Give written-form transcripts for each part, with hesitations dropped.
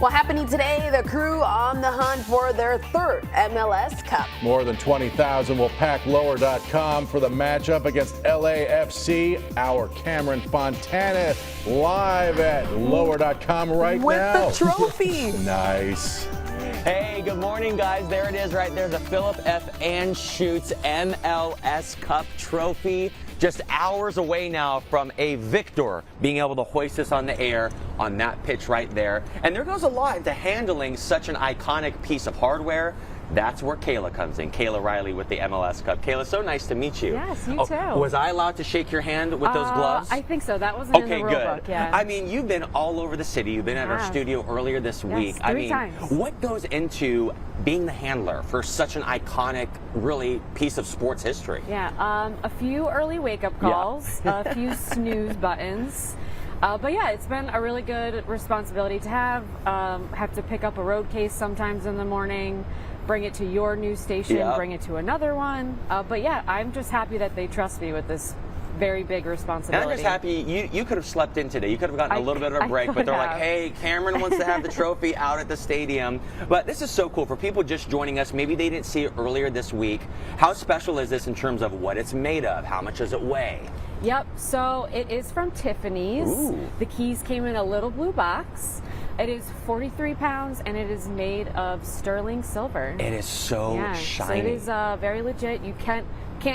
Well, happening today, the Crew on the hunt for their third MLS Cup. More than 20,000 will pack Lower.com for the matchup against LAFC. Our Cameron Fontana live at Lower.com right now. With the trophy. Nice. Hey, good morning, guys. There it is right there, the Philip F. Anschutz MLS Cup trophy. Just hours away now from a victor being able to hoist this on the air on that pitch right there. And there goes a lot into handling such an iconic piece of hardware. That's where Kayla comes in. Kayla Riley with the MLS Cup. Kayla, so nice to meet you. Yes, you too. Was I allowed to shake your hand with those gloves? I think so. That wasn't in the Okay, rule good. book, yeah. I mean, you've been all over the city. You've been at our studio earlier this week. I mean, times. what goes into being the handler for such an iconic, really, piece of sports history? Yeah, a few early wake-up calls, a few snooze buttons. But yeah, it's been a really good responsibility to have. Have to pick up a road case sometimes in the morning, bring it to your news station, bring it to another one. But yeah, I'm just happy that they trust me with this very big responsibility. And I'm just happy you could have slept in today. You could have gotten a little bit of a break, but they're like, hey, Cameron wants to have the trophy out at the stadium. But this is so cool for people just joining us. Maybe they didn't see it earlier this week. How special is this in terms of what it's made of? How much does it weigh? Yep, so it is from Tiffany's. Ooh. The keys came in a little blue box. It is 43 pounds and it is made of sterling silver. It is so shiny. So it is very legit. You can't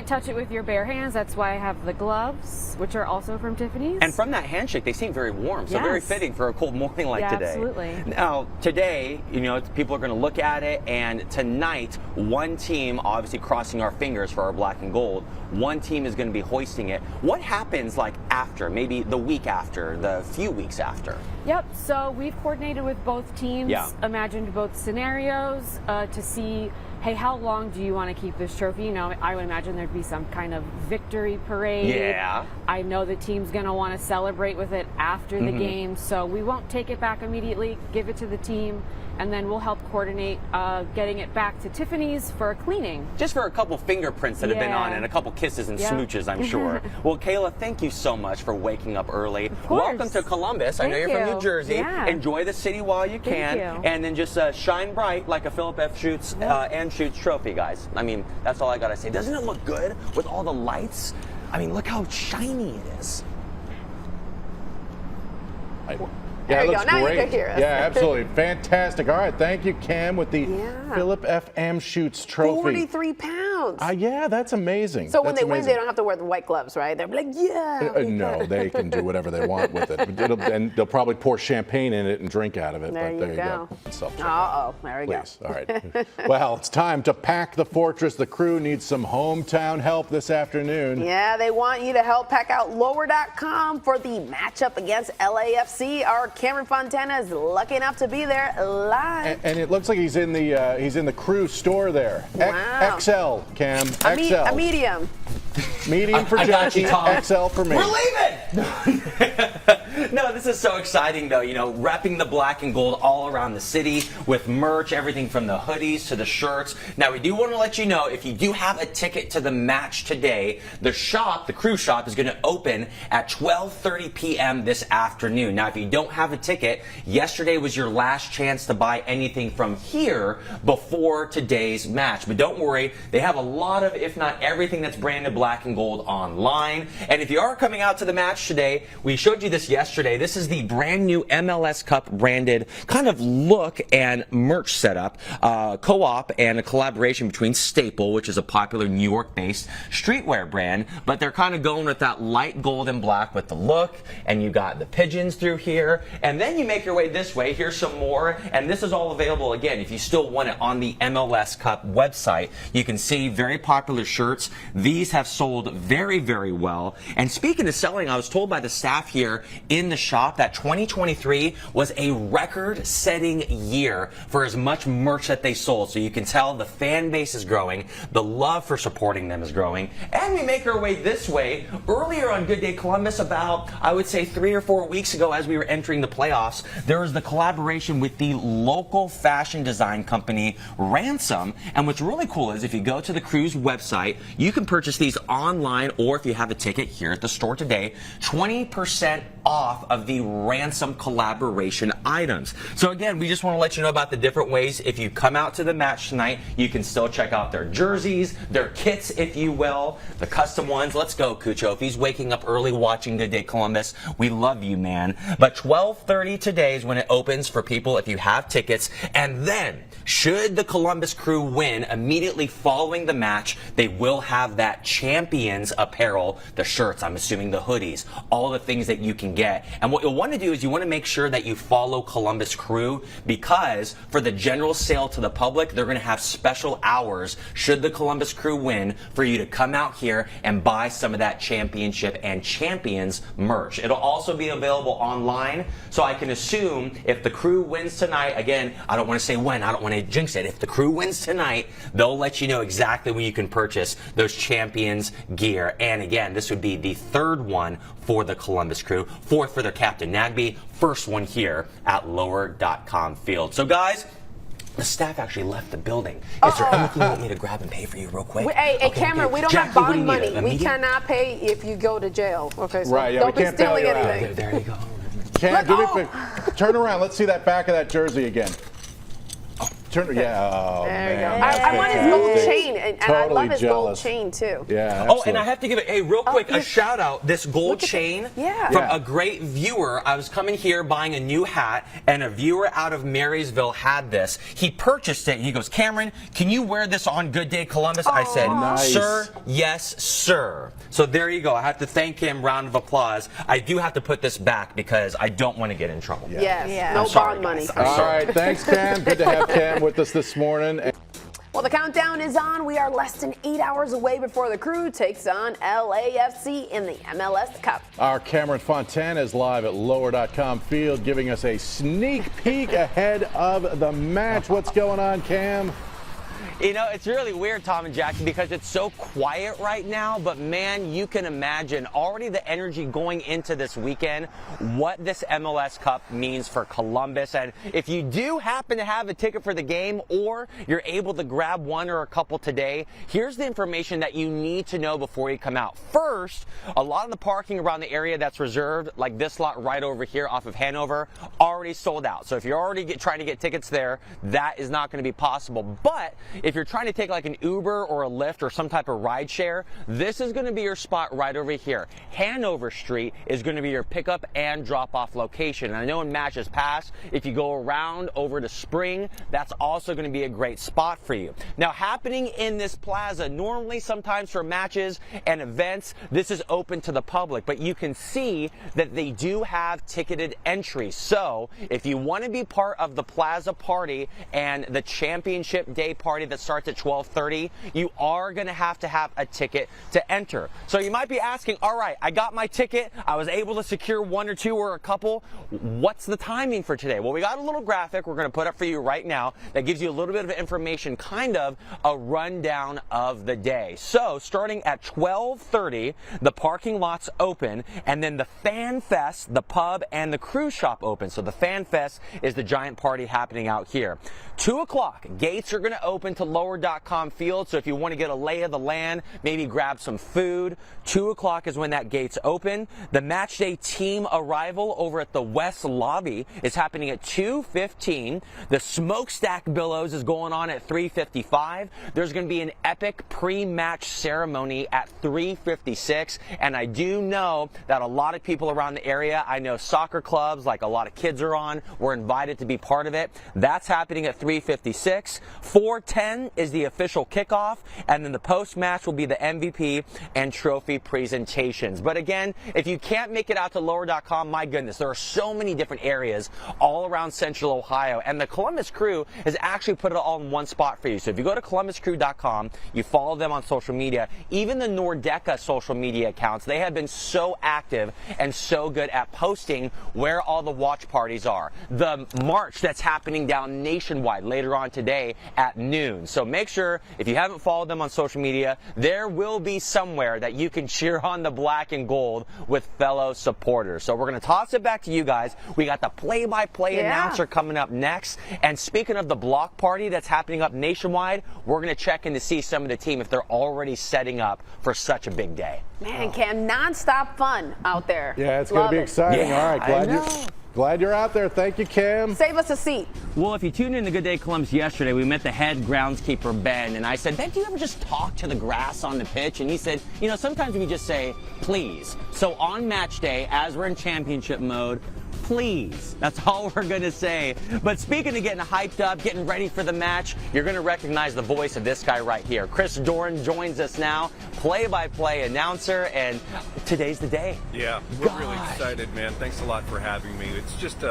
touch it with your bare hands. That's why I have the gloves, which are also from Tiffany's. And from that handshake, they seem very warm, so very fitting for a cold morning like today. Absolutely. Now, today, you know, people are going to look at it, and tonight, one team, obviously crossing our fingers for our black and gold, one team is going to be hoisting it. What happens, like, after, maybe the week after, the few weeks after? Yep, so we've coordinated with both teams, imagined both scenarios to see, hey, how long do you want to keep this trophy? You know, I would imagine there'd be some kind of victory parade. Yeah. I know the team's going to want to celebrate with it after the game, so we won't take it back immediately, give it to the team, and then we'll help coordinate getting it back to Tiffany's for a cleaning. Just for a couple fingerprints that have been on it and a couple kisses and smooches, I'm sure. Well, Kayla, thank you so much for waking up early. Of course. Welcome to Columbus. I know you're from New Jersey. Yeah. Enjoy the city while you can. Thank you. And then just shine bright like a Philip F. Anschutz trophy, guys. I mean, that's all I got to say. Doesn't it look good with all the lights? I mean, look how shiny it is. There Yeah, it you looks go. Now great. you can hear us. Yeah, absolutely. Fantastic. All right, thank you, Cam, with the Philip F. Anschutz trophy. 43 pounds. Yeah, that's amazing. So when they win, they don't have to wear the white gloves, right? They're like, No, they can do whatever they want with it. And they'll probably pour champagne in it and drink out of it. There but you go. Uh-oh, there we go. Please. All right. Well, it's time to pack the fortress. The Crew needs some hometown help this afternoon. Yeah, they want you to help pack out Lower.com for the matchup against LAFC. Our Cameron Fontana is lucky enough to be there live. And it looks like he's in the Crew store there. Wow. XL, Cam. XL. A medium. Medium for Jackie, XL for me. We're leaving! No, this is so exciting, though. You know, repping the black and gold all around the city with merch, everything from the hoodies to the shirts. Now, we do want to let you know, if you do have a ticket to the match today, the shop, the Crew shop, is going to open at 12:30 p.m. this afternoon. Now, if you don't have a ticket, yesterday was your last chance to buy anything from here before today's match. But don't worry, they have a lot of, if not everything that's branded black and gold online. And if you are coming out to the match today, we showed you this yesterday. This is the brand new MLS Cup branded kind of look and merch setup, co-op and a collaboration between Staple, which is a popular New York-based streetwear brand, but they're kind of going with that light gold and black with the look, and you got the pigeons through here, and then you make your way this way. Here's some more, and this is all available again if you still want it on the MLS Cup website. You can see very popular shirts. These have sold very, very well. And speaking of selling, I was told by the staff here in the shop that 2023 was a record-setting year for as much merch that they sold. So you can tell the fan base is growing, the love for supporting them is growing, and we make our way this way. Earlier on Good Day Columbus, about, I would say, 3 or 4 weeks ago as we were entering the playoffs, there was the collaboration with the local fashion design company Ransom. And what's really cool is if you go to the Crew's website, you can purchase these online, or if you have a ticket here at the store today, 20% off off of the Ransom collaboration items. So again, we just want to let you know about the different ways. If you come out to the match tonight, you can still check out their jerseys, their kits, if you will, the custom ones. Let's go, Cucho. If he's waking up early watching Good Day Columbus, we love you, man. But 12:30 today is when it opens for people if you have tickets. And then, should the Columbus Crew win, immediately following the match, they will have that Champions apparel, the shirts, I'm assuming the hoodies, all the things that you can get. And what you'll want to do is you want to make sure that you follow Columbus Crew, because for the general sale to the public, they're going to have special hours, should the Columbus Crew win, for you to come out here and buy some of that championship and Champions merch. It'll also be available online, so I can assume if the Crew wins tonight, again, I don't want to say when, I don't want to jinx it. If the Crew wins tonight, they'll let you know exactly when you can purchase those Champions gear. And again, this would be the third one for the Columbus Crew, fourth for their captain Nagbe, first one here at lower.com field. So guys, the staff actually left the building. Is there anything you want me to grab and pay for you real quick? Hey, Cameron, we don't Jackie, have what do bond you money. need? We cannot pay if you go to jail. Okay, so Right, yeah, don't we be can't bail stealing you out. anything. There you go. Cam, do me a quick. Turn around. Let's see that back of that jersey again. Turn. Yeah. Oh, There you go. man. I want his gold chain, and I Totally love his gold jealous. chain too. Yeah. Oh, and I have to give it, real quick, a you- shout out. This gold Look at chain the- yeah. from Yeah. a great viewer. I was coming here buying a new hat, and a viewer out of Marysville had this. He purchased it. He goes, Cameron, can you wear this on Good Day Columbus? I said, Nice. sir, yes, sir. So there you go. I have to thank him. Round of applause. I do have to put this back because I don't want to get in trouble. Yes, Yeah. no I'm sorry, bond money. guys. I'm All sorry. right. Thanks, Cam. Good to have Cam with us this morning. Well, the countdown is on. We are less than 8 hours away before the Crew takes on LAFC in the MLS Cup. Our Cameron Fontana is live at lower.com field, giving us a sneak peek ahead of the match. What's going on, Cam? You know, it's really weird, Tom and Jackie, because it's so quiet right now, but man, you can imagine already the energy going into this weekend, what this MLS Cup means for Columbus. And if you do happen to have a ticket for the game, or you're able to grab one or a couple today, here's the information that you need to know before you come out. First, a lot of the parking around the area that's reserved, like this lot right over here off of Hanover, already sold out. So if you're already trying to get tickets there, that is not going to be possible. But if you're trying to take like an Uber or a Lyft or some type of ride share, this is going to be your spot right over here. Hanover Street is going to be your pickup and drop off location. And I know in matches past, if you go around over to Spring, that's also going to be a great spot for you. Now, happening in this plaza, normally sometimes for matches and events, this is open to the public, but you can see that they do have ticketed entry. So if you want to be part of the plaza party and the championship day party that starts at 12:30, you are going to have a ticket to enter. So you might be asking, all right, I got my ticket, I was able to secure one or two or a couple, what's the timing for today? Well, we got a little graphic we're going to put up for you right now that gives you a little bit of information, kind of a rundown of the day. So starting at 12:30, the parking lots open, and then the Fan Fest, the pub, and the cruise shop open. So the Fan Fest is the giant party happening out here. 2 o'clock, gates are going to open to lower.com field. So if you want to get a lay of the land, maybe grab some food, 2 o'clock is when that gate's open. The match day team arrival over at the West Lobby is happening at 2:15. The Smokestack Billows is going on at 3:55. There's going to be an epic pre-match ceremony at 3:56. And I do know that a lot of people around the area, I know soccer clubs, like a lot of kids are on, were invited to be part of it. That's happening at 3:56. 4:10 is the official kickoff, and then the post-match will be the MVP and trophy presentations. But again, if you can't make it out to lower.com, my goodness, there are so many different areas all around Central Ohio, and the Columbus Crew has actually put it all in one spot for you. So if you go to columbuscrew.com, you follow them on social media, even the Nordeca social media accounts, they have been so active and so good at posting where all the watch parties are. The march that's happening down nationwide later on today at noon. noon. So make sure, if you haven't followed them on social media, there will be somewhere that you can cheer on the black and gold with fellow supporters. So we're going to toss it back to you guys. We got the play-by-play announcer coming up next. And speaking of the block party that's happening up nationwide, we're going to check in to see some of the team if they're already setting up for such a big day. Man, Cam, non-stop fun out there. Yeah, it's going to be exciting. Yeah, All right, glad you're out there. Thank you, Cam. Save us a seat. Well, if you tuned in to Good Day Columbus yesterday, we met the head groundskeeper, Ben, and I said, Ben, do you ever just talk to the grass on the pitch? And he said, you know, sometimes we just say, please. So on match day, as we're in championship mode, please. That's all we're going to say. But speaking of getting hyped up, getting ready for the match, you're going to recognize the voice of this guy right here. Chris Doran joins us now, play-by-play announcer, and today's the day. Yeah, we're really excited, man. Thanks a lot for having me. It's just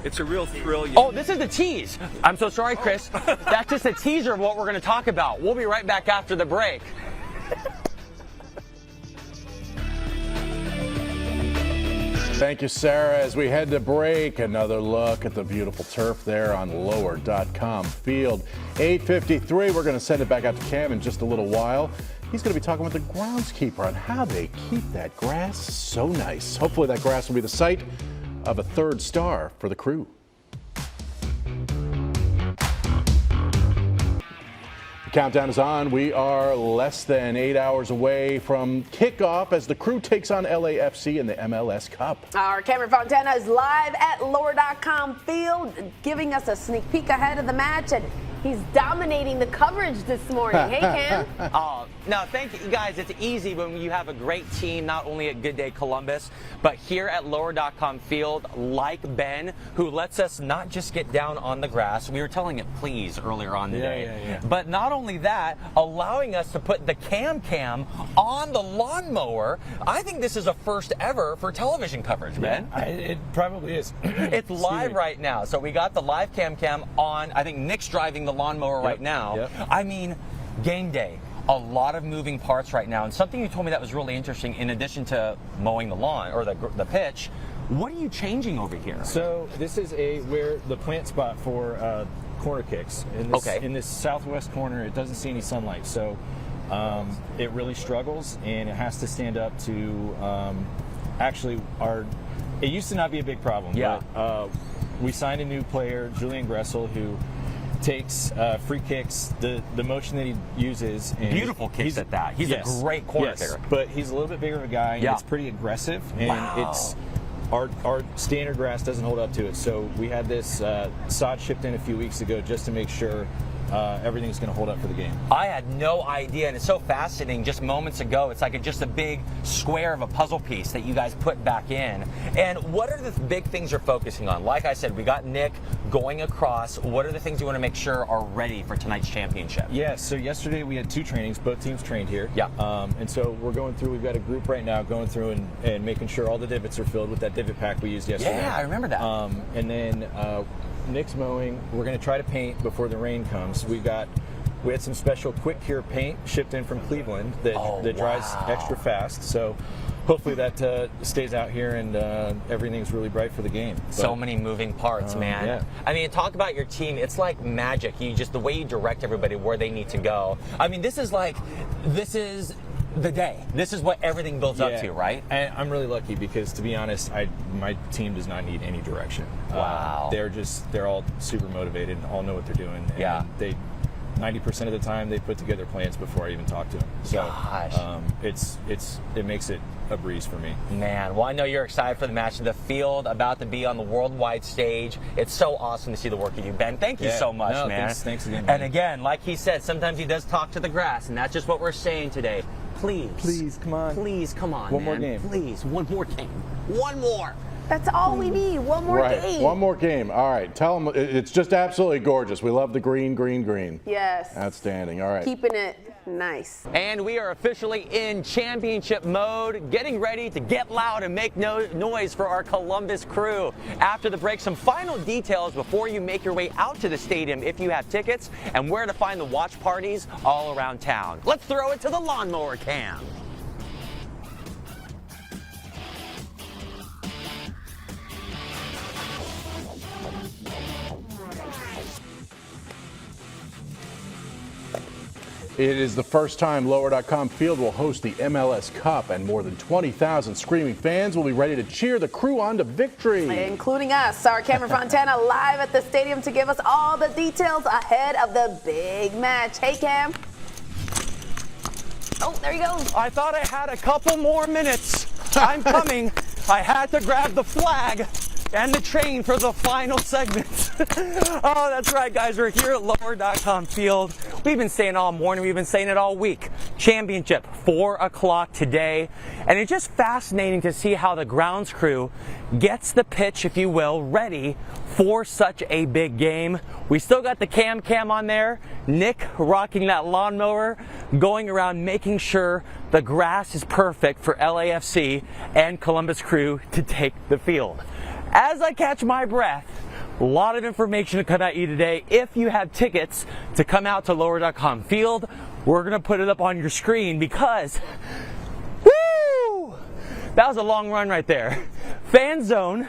it's a real thrill. Oh, this is the tease. I'm so sorry, Chris. That's just a teaser of what we're going to talk about. We'll be right back after the break. Thank you, Sarah. As we head to break, another look at the beautiful turf there on lower.com field. 8:53, we're going to send it back out to Cam in just a little while. He's going to be talking with the groundskeeper on how they keep that grass so nice. Hopefully that grass will be the site of a third star for the Crew. The countdown is on. We are less than 8 hours away from kickoff as the Crew takes on LAFC in the MLS Cup. Our Cameron Fontana is live at lower.com field, giving us a sneak peek ahead of the match, and he's dominating the coverage this morning. Hey, Cam. Oh, no, thank you, guys. It's easy when you have a great team, not only at Good Day Columbus, but here at lower.com field, like Ben, who lets us not just get down on the grass. We were telling it please earlier on today. But not only that, allowing us to put the cam on the lawnmower. I think this is a first ever for television coverage, Ben. It probably is. It's live right now. So we got the live cam on. I think Nick's driving the lawnmower right now. I mean, game day. A lot of moving parts right now. And something you told me that was really interesting, in addition to mowing the lawn or the pitch, what are you changing over here? So this is where the plant spot for corner kicks. In this southwest corner, it doesn't see any sunlight. So it really struggles, and it has to stand up to it used to not be a big problem. Yeah. But, we signed a new player, Julian Gressel, who takes free kicks, the motion that he uses. And beautiful kicks at that. He's a great corner kicker. But he's a little bit bigger of a guy, and it's pretty aggressive. And it's our standard grass doesn't hold up to it. So we had this sod shipped in a few weeks ago just to make sure everything's going to hold up for the game. I had no idea, and it's so fascinating. Just moments ago, it's like just a big square of a puzzle piece that you guys put back in. And what are the big things you're focusing on? Like I said, we got Nick going across. What are the things you want to make sure are ready for tonight's championship? Yeah, so yesterday we had 2 trainings. Both teams trained here. Yeah. And so we're going through, we've got a group right now going through and making sure all the divots are filled with that divot pack we used yesterday. Yeah, I remember that. And then Nick's mowing. We're going to try to paint before the rain comes. We had some special quick cure paint shipped in from Cleveland that dries extra fast. So hopefully that stays out here and everything's really bright for the game. So many moving parts, man. Yeah. I mean, talk about your team. It's like magic. The way you direct everybody where they need to go. I mean, this is the day. This is what everything builds up to, right? And I'm really lucky because, to be honest, my team does not need any direction. Wow. They're all super motivated and all know what they're doing. And they 90% of the time they put together plans before I even talk to them. So it makes it a breeze for me. Man, well, I know you're excited for the match. The field about to be on the worldwide stage. It's so awesome to see the work you do, Ben. Thank you so much, man. Thanks again, man. And again, like he said, sometimes he does talk to the grass, and that's just what we're saying today. Please, come on. Please, come on, One more game. Please, one more game. One more. That's all we need. One more game. One more game. All right. Tell them it's just absolutely gorgeous. We love the green, green, green. Yes. Outstanding. All right. Keeping it nice. And we are officially in championship mode, getting ready to get loud and make noise for our Columbus Crew. After the break, some final details before you make your way out to the stadium if you have tickets, and where to find the watch parties all around town. Let's throw it to the lawnmower cam. It is the first time Lower.com Field will host the MLS Cup, and more than 20,000 screaming fans will be ready to cheer the Crew on to victory. Including us. Our Cameron Fontana live at the stadium to give us all the details ahead of the big match. Hey, Cam. Oh, there he goes. I thought I had a couple more minutes. I'm coming. I had to grab the flag and the train for the final segment. Oh, that's right, guys. We're here at Lower.com Field. We've been saying all morning. We've been saying it all week. Championship, 4 o'clock today. And it's just fascinating to see how the grounds crew gets the pitch, if you will, ready for such a big game. We still got the cam on there. Nick rocking that lawnmower, going around making sure the grass is perfect for LAFC and Columbus Crew to take the field. As I catch my breath, a lot of information to come at you today. If you have tickets to come out to Lower.com Field, we're going to put it up on your screen because, woo! That was a long run right there. Fan Zone,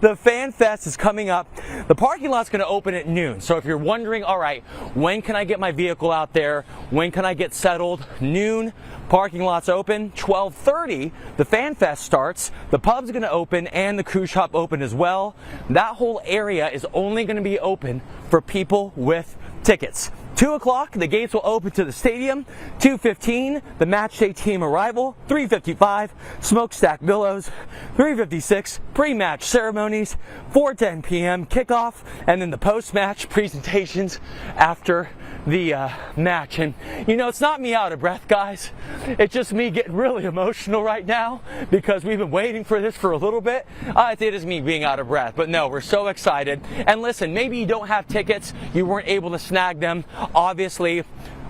the Fan Fest is coming up. The parking lot's going to open at noon. So if you're wondering, all right, when can I get my vehicle out there? When can I get settled? Noon, parking lot's open. 12:30, the Fan Fest starts. The pub's going to open and the Crew Shop open as well. That whole area is only going to be open for people with tickets. 2 o'clock, the gates will open to the stadium. 2:15, the match day team arrival. 3:55, smokestack billows. 3:56, pre-match ceremonies. 4:10 p.m. kickoff, and then the post-match presentations after the match. And you know, it's not me out of breath, guys. It's just me getting really emotional right now because we've been waiting for this for a little bit. It is me being out of breath, but no, we're so excited. And listen, maybe you don't have tickets, you weren't able to snag them. Obviously,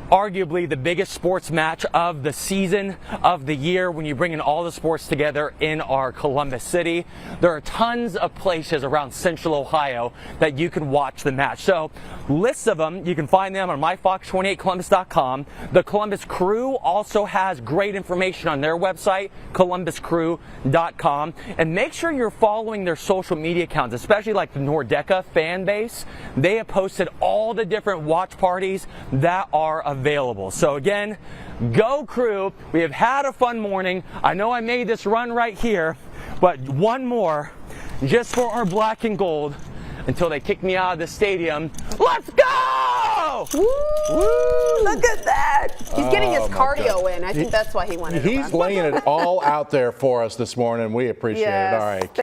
arguably the biggest sports match of the season, of the year, when you bring in all the sports together in our Columbus city. There are tons of places around Central Ohio that you can watch the match. So lists of them, you can find them on myfox28columbus.com. The Columbus Crew also has great information on their website, columbuscrew.com. And make sure you're following their social media accounts, especially like the Nordeca fan base. They have posted all the different watch parties that are available. So again, go Crew. We have had a fun morning. I know I made this run right here, but one more just for our black and gold until they kick me out of the stadium. Let's go! Woo! Woo! Look at that. He's getting his cardio in. I think that's why he wanted to run. He's laying it all out there for us this morning. We appreciate it. All right.